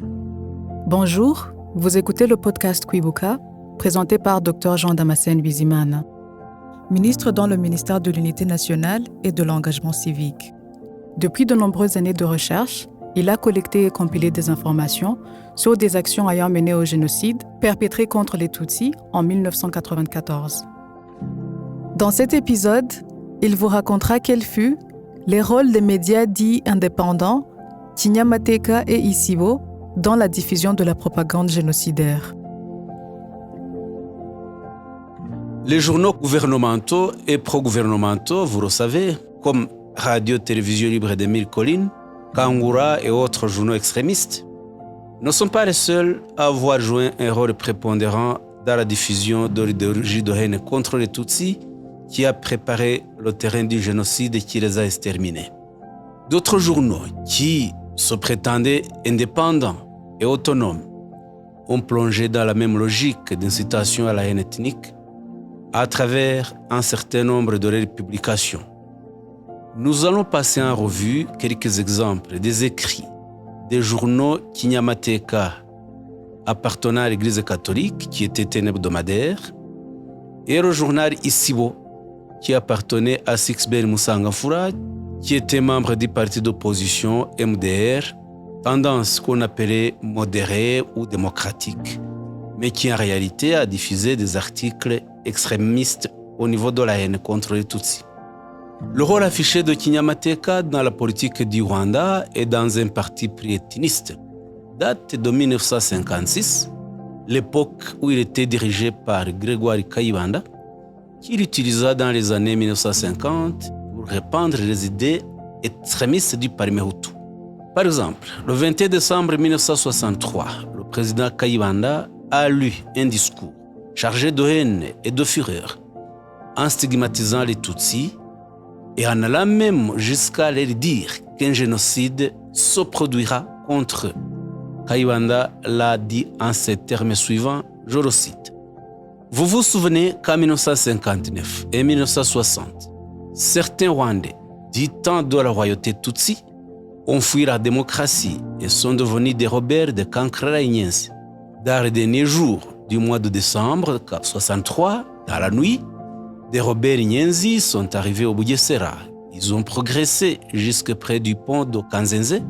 Bonjour, vous écoutez le podcast Kwibuka, présenté par Dr Jean Damascène Bizimana, ministre dans le ministère de l'Unité nationale et de l'engagement civique. Depuis de nombreuses années de recherche, il a collecté et compilé des informations sur des actions ayant mené au génocide perpétré contre les Tutsis en 1994. Dans cet épisode, il vous racontera quels furent les rôles des médias dits indépendants, Kinyamateka et Isibo, dans la diffusion de la propagande génocidaire. Les journaux gouvernementaux et pro-gouvernementaux, vous le savez, comme Radio-Télévision Libre des Mille Collines, Kangura et autres journaux extrémistes, ne sont pas les seuls à avoir joué un rôle prépondérant dans la diffusion de l'idéologie de haine contre les Tutsis qui a préparé le terrain du génocide et qui les a exterminés. D'autres journaux qui se prétendaient indépendants et autonomes ont plongé dans la même logique d'incitation à la haine ethnique à travers un certain nombre de leurs publications. Nous allons passer en revue quelques exemples des écrits des journaux Kinyamateka appartenant à l'Église catholique, qui était un hebdomadaire, et le journal Isibo, qui appartenait à Sixbert Musangafura, qui était membre du parti d'opposition MDR, tendance qu'on appelait modérée ou démocratique, mais qui en réalité a diffusé des articles extrémistes au niveau de la haine contre les Tutsis. Le rôle affiché de Kinyamateka dans la politique du Rwanda et dans un parti pré-ethniciste date de 1956, l'époque où il était dirigé par Grégoire Kayibanda, qu'il utilisa dans les années 1950 pour répandre les idées extrémistes du Parti Hutu. Par exemple, le 21 décembre 1963, le président Kayibanda a lu un discours chargé de haine et de fureur, en stigmatisant les Tutsis et en allant même jusqu'à leur dire qu'un génocide se produira contre eux. Kayibanda l'a dit en ces termes suivants, je le cite. Vous vous souvenez qu'en 1959 et 1960, certains Rwandais, du temps de la royauté Tutsi, ont fui la démocratie et sont devenus des rebelles de Kankara et Nyenzi. Dans les derniers jours du mois de décembre 1963, dans la nuit, des rebelles Nyenzi sont arrivés au Bugesera. Ils ont progressé jusque près du pont de Kanzenze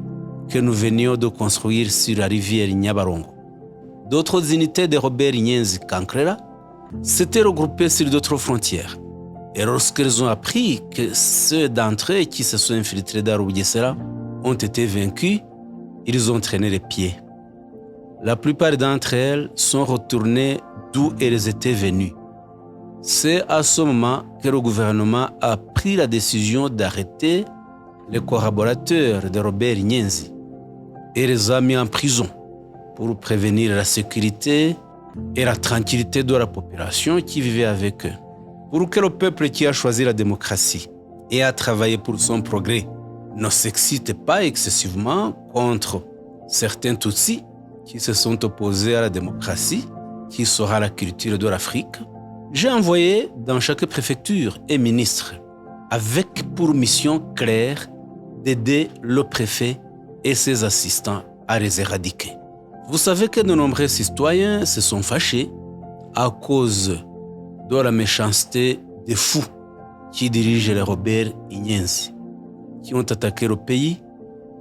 que nous venions de construire sur la rivière Nyabarongo. D'autres unités de rebelles Nyenzi Kankara s'étaient regroupées sur d'autres frontières. Et lorsqu'ils ont appris que ceux d'entre eux qui se sont infiltrés dans le Bugesera ont été vaincus, ils ont traîné les pieds. La plupart d'entre elles sont retournées d'où elles étaient venues. C'est à ce moment que le gouvernement a pris la décision d'arrêter les collaborateurs de Robert Nyenzi et les a mis en prison pour prévenir la sécurité et la tranquillité de la population qui vivait avec eux. Pour que le peuple qui a choisi la démocratie et a travaillé pour son progrès ne s'excite pas excessivement contre certains Tutsis qui se sont opposés à la démocratie, qui sera la culture de l'Afrique, j'ai envoyé dans chaque préfecture un ministre avec pour mission claire d'aider le préfet et ses assistants à les éradiquer. Vous savez que de nombreux citoyens se sont fâchés à cause de la méchanceté des fous qui dirigent les rebelles Nyenzi, qui ont attaqué le pays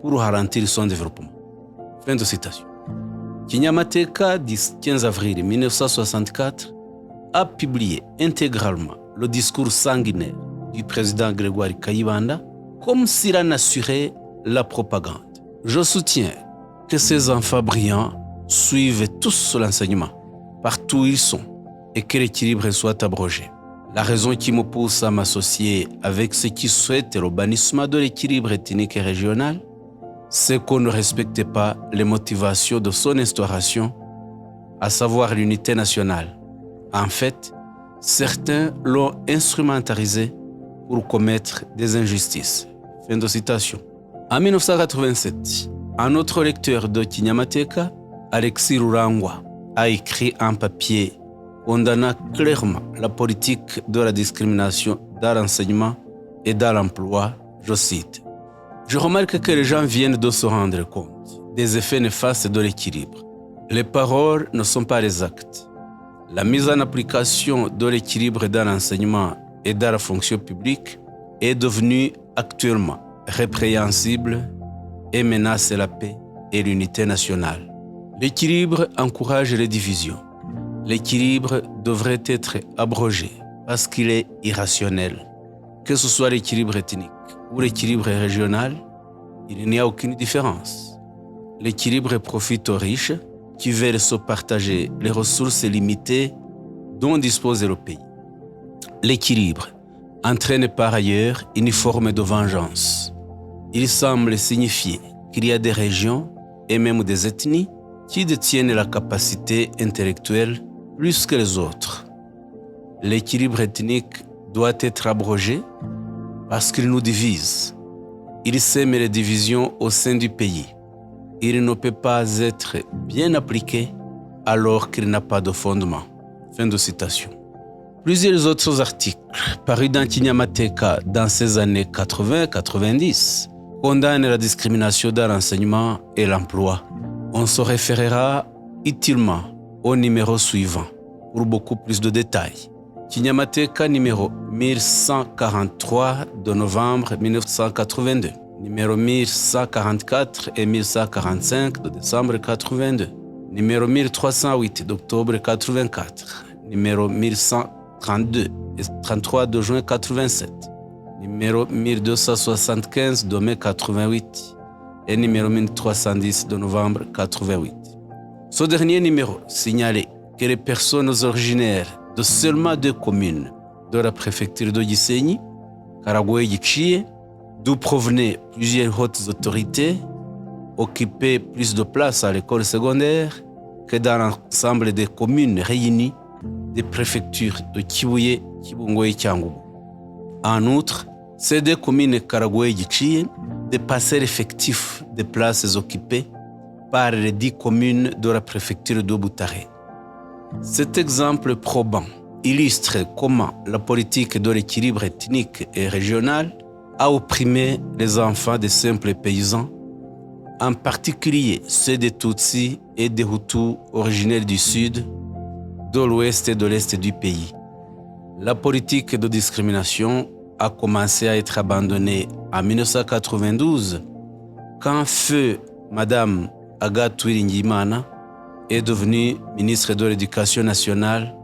pour ralentir son développement. Fin de citation. Kinyamateka, du 15 avril 1964, a publié intégralement le discours sanguinaire du président Grégoire Kayibanda comme s'il en assurait la propagande. Je soutiens que ces enfants brillants suivent tous l'enseignement, partout où ils sont, et que l'équilibre soit abrogé. La raison qui me pousse à m'associer avec ceux qui souhaitent le bannissement de l'équilibre ethnique et régional, c'est qu'on ne respecte pas les motivations de son instauration, à savoir l'unité nationale. En fait, certains l'ont instrumentalisé pour commettre des injustices. Fin de citation. En 1987, un autre lecteur de Kinyamateka, Alexis Rurangwa, a écrit un papier condamnant clairement la politique de la discrimination dans l'enseignement et dans l'emploi. Je cite. Je remarque que les gens viennent de se rendre compte des effets néfastes de l'équilibre. Les paroles ne sont pas les actes. La mise en application de l'équilibre dans l'enseignement et dans la fonction publique est devenue actuellement répréhensible et menace la paix et l'unité nationale. L'équilibre encourage les divisions. L'équilibre devrait être abrogé parce qu'il est irrationnel. Que ce soit l'équilibre ethnique ou l'équilibre régional, il n'y a aucune différence. L'équilibre profite aux riches qui veulent se partager les ressources limitées dont dispose le pays. L'équilibre entraîne par ailleurs une forme de vengeance. Il semble signifier qu'il y a des régions et même des ethnies qui détiennent la capacité intellectuelle plus que les autres. L'équilibre ethnique doit être abrogé parce qu'il nous divise. Il sème les divisions au sein du pays. Il ne peut pas être bien appliqué alors qu'il n'a pas de fondement. Fin de citation. Plusieurs autres articles parus dans Kinyamateka dans ces années 80-90 condamnent la discrimination dans l'enseignement et l'emploi. On se référera utilement au numéro suivant pour beaucoup plus de détails. Kinyamateka numéro 1143 de novembre 1982, numéro 1144 et 1145 de décembre 82, numéro 1308 d'octobre 84, numéro 1132 et 33 de juin 87, numéro 1275 de mai 88 et numéro 1310 de novembre 88. Ce dernier numéro signalait que les personnes originaires de seulement 2 communes de la préfecture de Gisenyi, Karagwe et Gicciye, d'où provenaient plusieurs hautes autorités, occupaient plus de place à l'école secondaire que dans l'ensemble des communes réunies des préfectures de Kibuye, Kibungo et Cyangugu. En outre, ces 2 communes Karagwe et Gicciye dépassaient l'effectif des places occupées par les 10 communes de la préfecture de Butare. Cet exemple probant illustre comment la politique de l'équilibre ethnique et régional a opprimé les enfants des simples paysans, en particulier ceux des Tutsis et des Hutus originaires du sud, de l'ouest et de l'est du pays. La politique de discrimination a commencé à être abandonnée en 1992 quand feu Madame Agathe Uwiringiyimana est devenue ministre de l'Éducation nationale,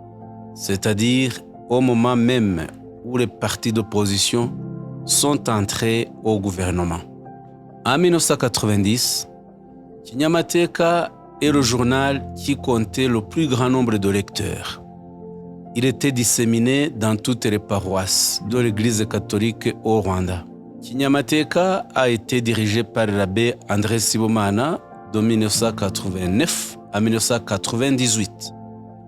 c'est-à-dire au moment même où les partis d'opposition sont entrés au gouvernement. En 1990, Kinyamateka est le journal qui comptait le plus grand nombre de lecteurs. Il était disséminé dans toutes les paroisses de l'Église catholique au Rwanda. Kinyamateka a été dirigé par l'abbé André Sibomana de 1989 à 1998.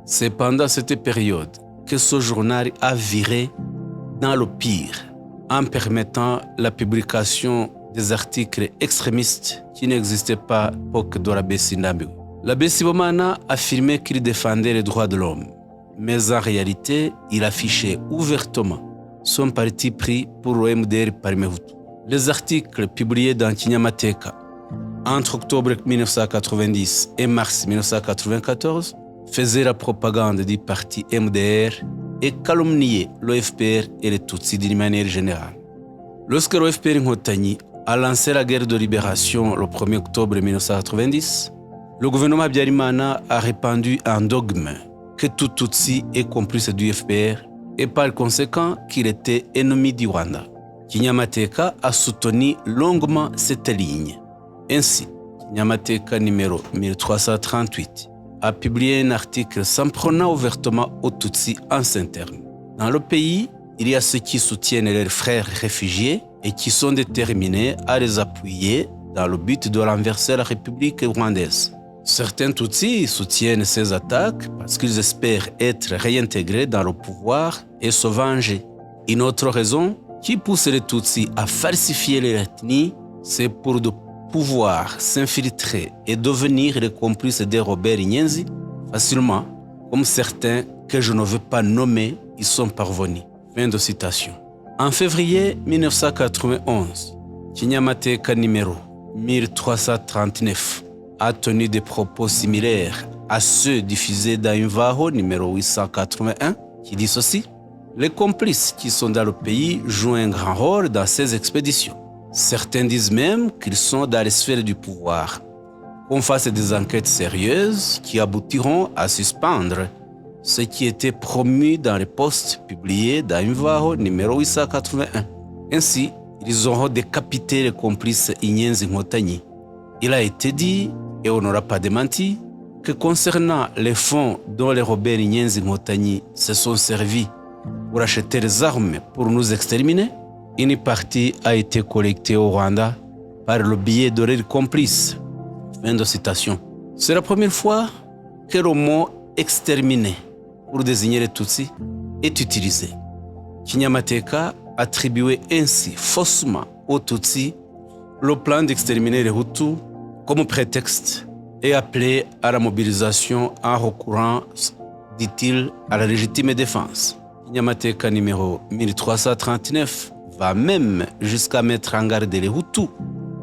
C'est pendant cette période que ce journal a viré dans le pire en permettant la publication des articles extrémistes qui n'existaient pas à l'époque de l'abbé Sindambiwe. L'abbé Sibomana affirmait qu'il défendait les droits de l'homme, mais en réalité, il affichait ouvertement son parti pris pour le MDR parmi Hutus. Les articles publiés dans Kinyamateka entre octobre 1990 et mars 1994 faisaient la propagande du parti MDR et calomniaient le FPR et les Tutsis d'une manière générale. Lorsque le FPR Inkotanyi a lancé la guerre de libération le 1er octobre 1990, le gouvernement Habyarimana a répandu un dogme que tout Tutsi est complice du FPR et par conséquent qu'il était ennemi du Rwanda. Kinyamateka a soutenu longuement cette ligne. Ainsi, Kinyamateka numéro 1338 a publié un article s'en prenant ouvertement aux Tutsis en ces termes. Dans le pays, il y a ceux qui soutiennent leurs frères réfugiés et qui sont déterminés à les appuyer dans le but de renverser la République rwandaise. Certains Tutsis soutiennent ces attaques parce qu'ils espèrent être réintégrés dans le pouvoir et se venger. Une autre raison qui pousse les Tutsis à falsifier leur ethnie, c'est pour de pouvoir s'infiltrer et devenir les complices des Robert Nyenzi facilement, comme certains que je ne veux pas nommer y sont parvenus. Fin de citation. En février 1991, Kinyamateka numéro 1339 a tenu des propos similaires à ceux diffusés dans Imvaho numéro 881 qui dit ceci: les complices qui sont dans le pays jouent un grand rôle dans ces expéditions. Certains disent même qu'ils sont dans les sphères du pouvoir. Qu'on fasse des enquêtes sérieuses qui aboutiront à suspendre ce qui était promu dans les posts publiés dans Imvaho numéro 881. Ainsi, ils auront décapité les complices Inyenzi Nkotanyi. Il a été dit, et on n'aura pas démenti, que concernant les fonds dont les rebelles Inyenzi Nkotanyi se sont servis pour acheter les armes pour nous exterminer, une partie a été collectée au Rwanda par le biais de leurs complices. Fin de citation. C'est la première fois que le mot « exterminer » pour désigner les Tutsis est utilisé. Kinyamateka attribuait ainsi faussement aux Tutsis le plan d'exterminer les Hutus comme prétexte et appelait à la mobilisation en recourant, dit-il, à la légitime défense. Kinyamateka numéro 1339 va même jusqu'à mettre en garde les Hutus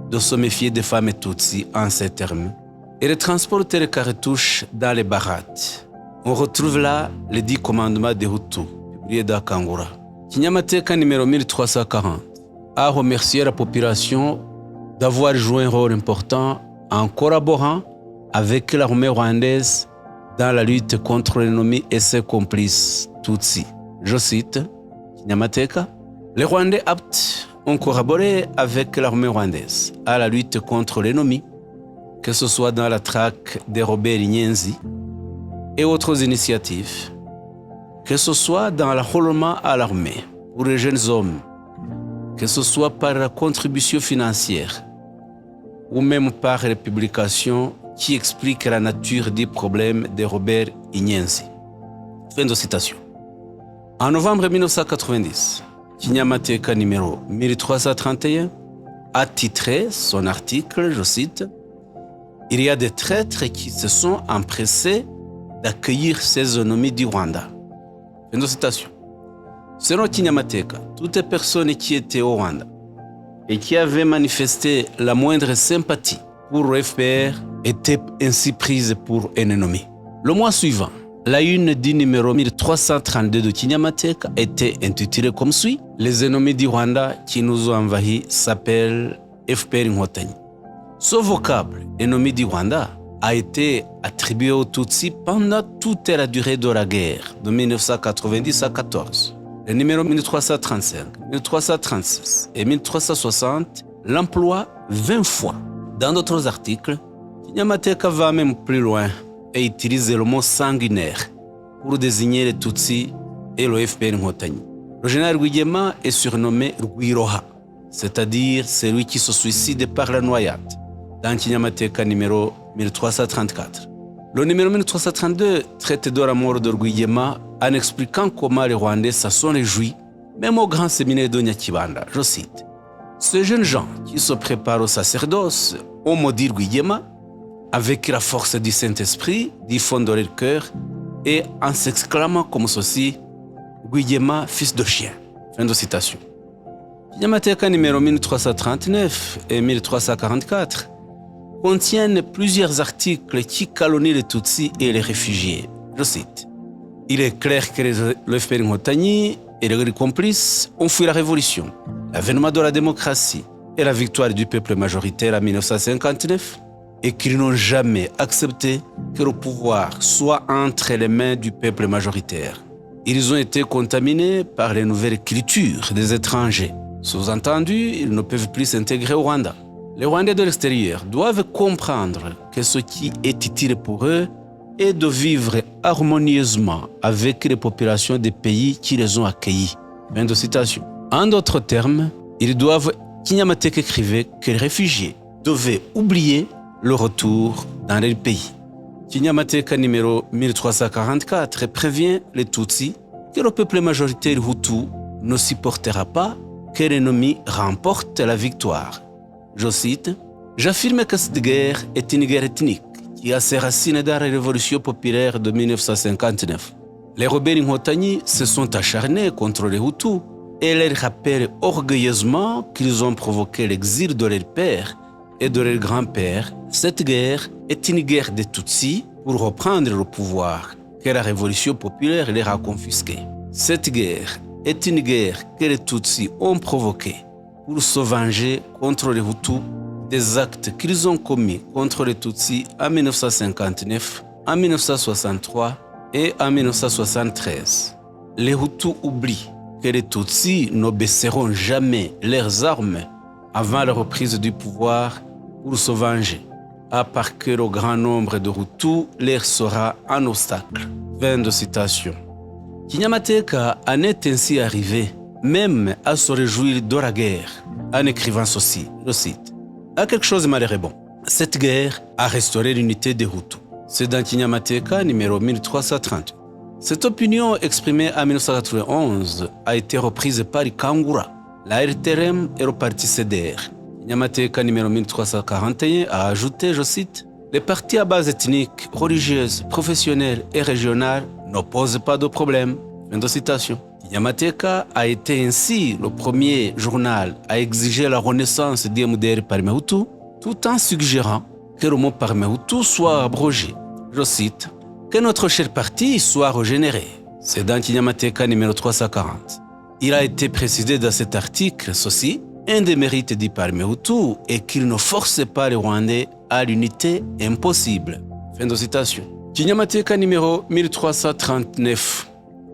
de se méfier des femmes et Tutsis en ces termes et de transporter les cartouches dans les barates. On retrouve là les 10 commandements des Hutus, publiés dans Kangura. Kinyamateka numéro 1340 a remercié la population d'avoir joué un rôle important en collaborant avec l'armée rwandaise dans la lutte contre l'ennemi et ses complices Tutsis. Je cite Kinyamateka: les Rwandais aptes ont collaboré avec l'armée rwandaise à la lutte contre l'ennemi, que ce soit dans la traque des rebelles Inyenzi et autres initiatives, que ce soit dans l'enrôlement à l'armée pour les jeunes hommes, que ce soit par la contribution financière ou même par les publications qui expliquent la nature des problèmes des rebelles Inyenzi. Fin de citation. En novembre 1990, Kinyamateka numéro 1331 a titré son article, je cite, « Il y a des traîtres qui se sont empressés d'accueillir ces ennemis du Rwanda. » Fin de citation. Selon Kinyamateka, toutes les personnes qui étaient au Rwanda et qui avaient manifesté la moindre sympathie pour le FPR étaient ainsi prises pour un ennemi. Le mois suivant, la une du numéro 1332 de Kinyamateka était intitulée comme suit: « Les ennemis du Rwanda qui nous ont envahis s'appellent FPR Nkotanyi. » Ce vocable, ennemi du Rwanda, a été attribué aux Tutsis pendant toute la durée de la guerre, de 1990 à 14. Le numéro 1335, 1336 et 1360 l'emploie 20 fois. Dans d'autres articles, Kinyamateka va même plus loin et utilise le mot sanguinaire pour désigner les Tutsis et le FPR Nkotanyi. Le général Rwigema est surnommé Rwiroha, c'est-à-dire celui qui se suicide par la noyade, dans Kinyamateka numéro 1334. Le numéro 1332 traite de la mort de Rwigema en expliquant comment les Rwandais s'en sont réjouis, même au grand séminaire de Nyakibanda. Je cite: « Ces jeunes gens qui se préparent au sacerdoce ont maudit Rwigema avec la force du Saint-Esprit du fond de leur cœur et en s'exclamant comme ceci: Rwigema, fils de chien. » Fin de citation. Kinyamateka numéro 1339 et 1344 contiennent plusieurs articles qui calomnient les Tutsis et les réfugiés. Je cite: « Il est clair que le FPR Nkotanyi et leurs complices ont fui la révolution, l'avènement de la démocratie et la victoire du peuple majoritaire en 1959 et qu'ils n'ont jamais accepté que le pouvoir soit entre les mains du peuple majoritaire. Ils ont été contaminés par les nouvelles cultures des étrangers. Sous-entendu, ils ne peuvent plus s'intégrer au Rwanda. Les Rwandais de l'extérieur doivent comprendre que ce qui est utile pour eux est de vivre harmonieusement avec les populations des pays qui les ont accueillis. » Fin de citation. En d'autres termes, ils doivent, Kinyamateka écrivait, que les réfugiés devaient oublier le retour dans leur pays. Kinyamateka numéro 1344 prévient les Tutsis que le peuple majoritaire Hutu ne supportera pas que l'ennemi remporte la victoire. Je cite: « J'affirme que cette guerre est une guerre ethnique qui a ses racines dans la révolution populaire de 1959. Les rebelles Nkotanyi se sont acharnés contre les Hutus et leur rappellent orgueilleusement qu'ils ont provoqué l'exil de leur père et de leurs grands-pères, cette guerre est une guerre des Tutsis pour reprendre le pouvoir que la révolution populaire leur a confisqué. Cette guerre est une guerre que les Tutsis ont provoquée pour se venger contre les Hutus des actes qu'ils ont commis contre les Tutsis en 1959, en 1963 et en 1973. Les Hutus oublient que les Tutsis ne baisseront jamais leurs armes avant la reprise du pouvoir pour se venger, à part que le grand nombre de Hutus leur sera un obstacle. Fin de citation. Kinyamateka en est ainsi arrivé même à se réjouir de la guerre en écrivant ceci, je cite, « À quelque chose de malheureux bon. Cette guerre a restauré l'unité des Hutus. » C'est dans Kinyamateka numéro 1330. Cette opinion exprimée en 1991 a été reprise par Kangura, la RTRM et le parti CDR. Kinyamateka numéro 1341 a ajouté, je cite, « Les partis à base ethnique, religieuse, professionnelle et régionale ne posent pas de problème. » Fin de citation. Kinyamateka a été ainsi le premier journal à exiger la renaissance du MDR parmi Hutus, tout en suggérant que le mot parmi Hutus soit abrogé. Je cite, « Que notre cher parti soit régénéré. » C'est dans Kinyamateka numéro 340. Il a été précisé dans cet article ceci, un des mérites du parmi Hutus est qu'il ne force pas les Rwandais à l'unité impossible. Fin de citation. Kinyamateka numéro 1339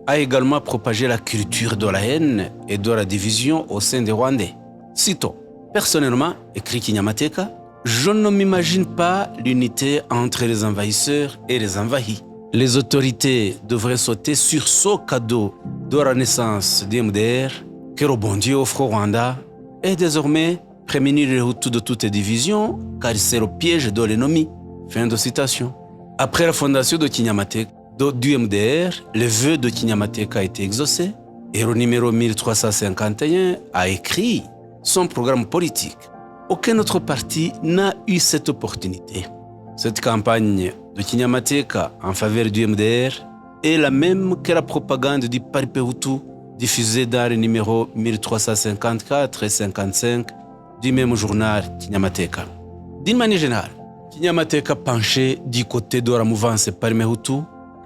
a également propagé la culture de la haine et de la division au sein des Rwandais. Citons, « Personnellement, écrit Kinyamateka, je ne m'imagine pas l'unité entre les envahisseurs et les envahis. Les autorités devraient sauter sur ce cadeau de la naissance du MDR que le bon Dieu offre au Rwanda et désormais prémunir les Hutus de toutes les divisions car c'est le piège de l'ennemi. » Fin de citation. Après la fondation de Kinyamateka, du MDR, le vœu de Kinyamateka a été exaucé et le numéro 1351 a écrit son programme politique. Aucun autre parti n'a eu cette opportunité. Cette campagne de Kinyamateka en faveur du MDR est la même que la propagande du Parti Hutu diffusée dans les numéros 1354 et 55 du même journal Kinyamateka. D'une manière générale, Kinyamateka penchait du côté de la mouvance Parti Hutu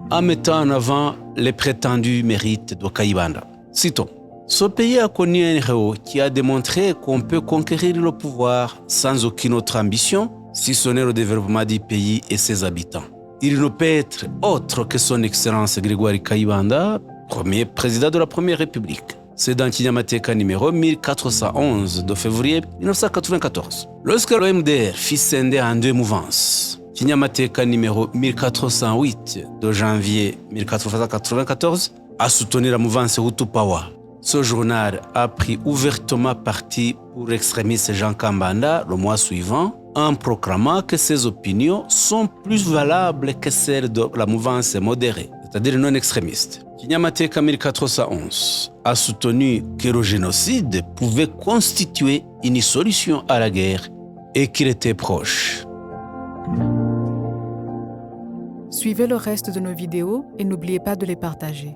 en mettant en avant les prétendus mérites de Kayibanda. Citons, « Ce pays a connu un héros qui a démontré qu'on peut conquérir le pouvoir sans aucune autre ambition, si ce n'est le développement du pays et ses habitants. Il ne peut être autre que son Excellence Grégoire Kayibanda, premier président de la Première République. » C'est dans Kinyamateka numéro 1411 de février 1994. Lorsque le MDR fit scinder en deux mouvances, Kinyamateka numéro 1408 de janvier 1494 a soutenu la mouvance Hutu Power. Ce journal a pris ouvertement parti pour l'extrémiste Jean Kambanda le mois suivant en proclamant que ses opinions sont plus valables que celles de la mouvance modérée, c'est-à-dire non extrémiste. Kinyamateka 1411 a soutenu que le génocide pouvait constituer une solution à la guerre et qu'il était proche. Suivez le reste de nos vidéos et n'oubliez pas de les partager.